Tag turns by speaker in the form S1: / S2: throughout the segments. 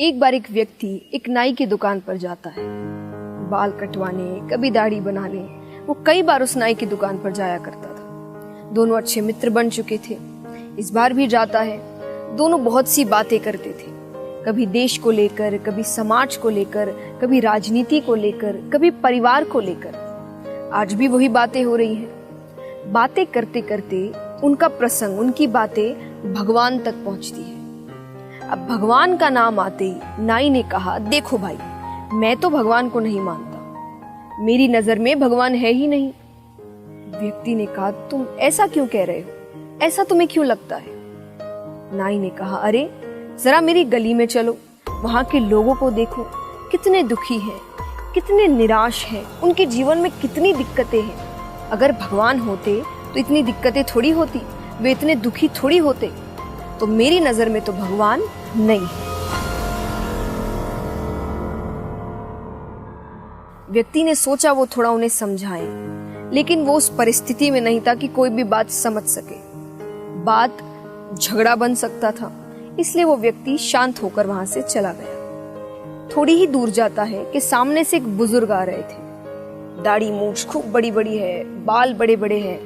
S1: एक बार एक व्यक्ति एक नाई की दुकान पर जाता है। बाल कटवाने, कभी दाढ़ी बनाने वो कई बार उस नाई की दुकान पर जाया करता था। दोनों अच्छे मित्र बन चुके थे। इस बार भी जाता है। दोनों बहुत सी बातें करते थे, कभी देश को लेकर, कभी समाज को लेकर, कभी राजनीति को लेकर, कभी परिवार को लेकर। आज भी वही बातें हो रही हैं। बातें करते करते उनका प्रसंग, उनकी बातें भगवान तक पहुंचती है। अब भगवान का नाम आते ही नाई ने कहा, देखो भाई, मैं तो भगवान को नहीं मानता, मेरी नजर में भगवान है ही नहीं। व्यक्ति ने कहा, तुम ऐसा क्यों कह रहे हो, ऐसा तुम्हें क्यों लगता है? नाई ने कहा, अरे जरा मेरी गली में चलो, वहां के लोगों को देखो, कितने दुखी हैं, कितने निराश हैं, उनके जीवन में कितनी दिक्कतें हैं। अगर भगवान होते तो इतनी दिक्कतें थोड़ी होती, वे इतने दुखी थोड़ी होते। तो मेरी नजर में तो भगवान नहीं है। व्यक्ति ने सोचा वो थोड़ा उन्हें समझाए, लेकिन वो उस परिस्थिति में नहीं था कि कोई भी बात समझ सके। बात झगड़ा बन सकता था, इसलिए वो व्यक्ति शांत होकर वहां से चला गया। थोड़ी ही दूर जाता है कि सामने से एक बुजुर्ग आ रहे थे। दाढ़ी मूंछ खूब बड़ी बड़ी है, बाल बड़े बड़े हैं।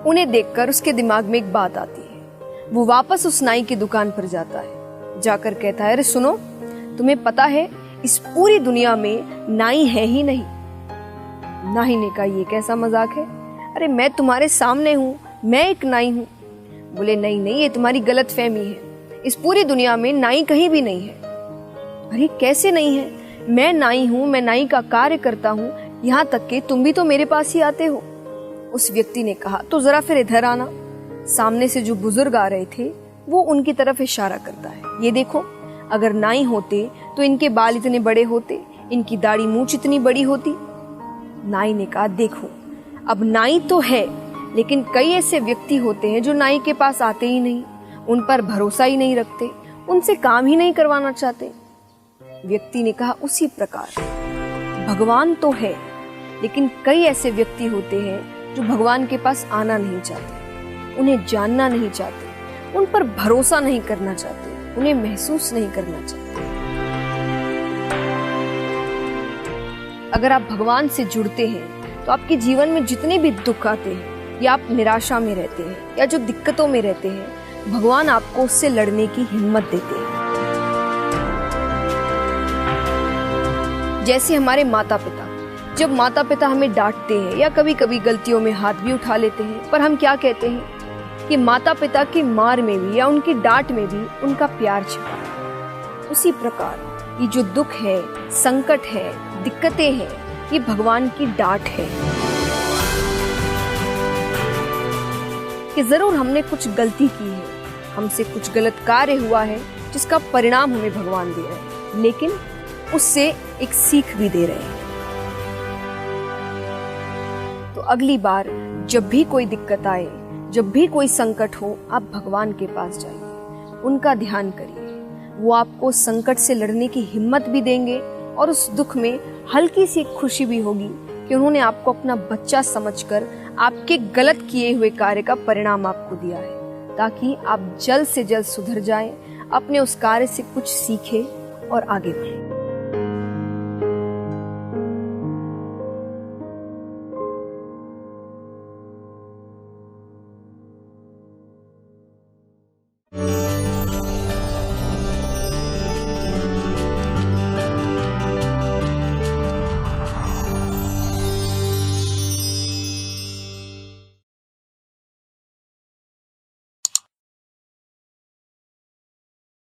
S1: उन्हें देखकर उसके दिमाग में एक बात आती है। वो वापस उस नाई की दुकान पर जाता है। जाकर कहता है, अरे सुनो, तुम्हें पता है इस पूरी दुनिया में नाई है ही नहीं। नाई ने कहा, ये कैसा मजाक है? अरे मैं तुम्हारे सामने हूँ, मैं एक नाई हूँ। बोले, नहीं नहीं, ये तुम्हारी गलत फहमी है, इस पूरी दुनिया में नाई कहीं भी नहीं है। अरे कैसे नहीं है? मैं नाई हूँ, मैं नाई का कार्य करता हूँ, यहाँ तक कि तुम भी तो मेरे पास ही आते हो। उस व्यक्ति ने कहा, तो जरा फिर इधर आना। सामने से जो बुजुर्ग आ रहे थे वो उनकी तरफ इशारा करता है, ये देखो, अगर नाई होते तो इनके बाल इतने बड़े होते, इनकी दाढ़ी मूंछ इतनी बड़ी होती। नाई ने कहा, देखो, अब नाई तो है, लेकिन कई ऐसे व्यक्ति होते हैं जो नाई के पास आते ही नहीं, उन पर भरोसा ही नहीं रखते, उनसे काम ही नहीं करवाना चाहते। व्यक्ति ने कहा, उसी प्रकार भगवान तो है, लेकिन कई ऐसे व्यक्ति होते हैं जो भगवान के पास आना नहीं चाहते, उन्हें जानना नहीं चाहते, उन पर भरोसा नहीं करना चाहते, उन्हें महसूस नहीं करना चाहते। अगर आप भगवान से जुड़ते हैं तो आपके जीवन में जितने भी दुख आते हैं, या आप निराशा में रहते हैं, या जो दिक्कतों में रहते हैं, भगवान आपको उससे लड़ने की हिम्मत देते हैं। जैसे हमारे माता पिता, जब माता पिता हमें डांटते हैं या कभी कभी गलतियों में हाथ भी उठा लेते हैं, पर हम क्या कहते हैं कि माता पिता की मार में भी या उनकी डांट में भी उनका प्यार छिपा है। उसी प्रकार ये जो दुख है, संकट है, दिक्कतें हैं, ये भगवान की डांट है कि जरूर हमने कुछ गलती की है, हमसे कुछ गलत कार्य हुआ है जिसका परिणाम हमें भगवान दे रहे हैं, लेकिन उससे एक सीख भी दे रहे हैं। तो अगली बार जब भी कोई दिक्कत आए, जब भी कोई संकट हो, आप भगवान के पास जाइए, उनका ध्यान करिए। वो आपको संकट से लड़ने की हिम्मत भी देंगे और उस दुख में हल्की सी खुशी भी होगी कि उन्होंने आपको अपना बच्चा समझकर आपके गलत किए हुए कार्य का परिणाम आपको दिया है, ताकि आप जल्द से जल्द सुधर जाएं, अपने उस कार्य से कुछ सीखें और आगे बढ़ें।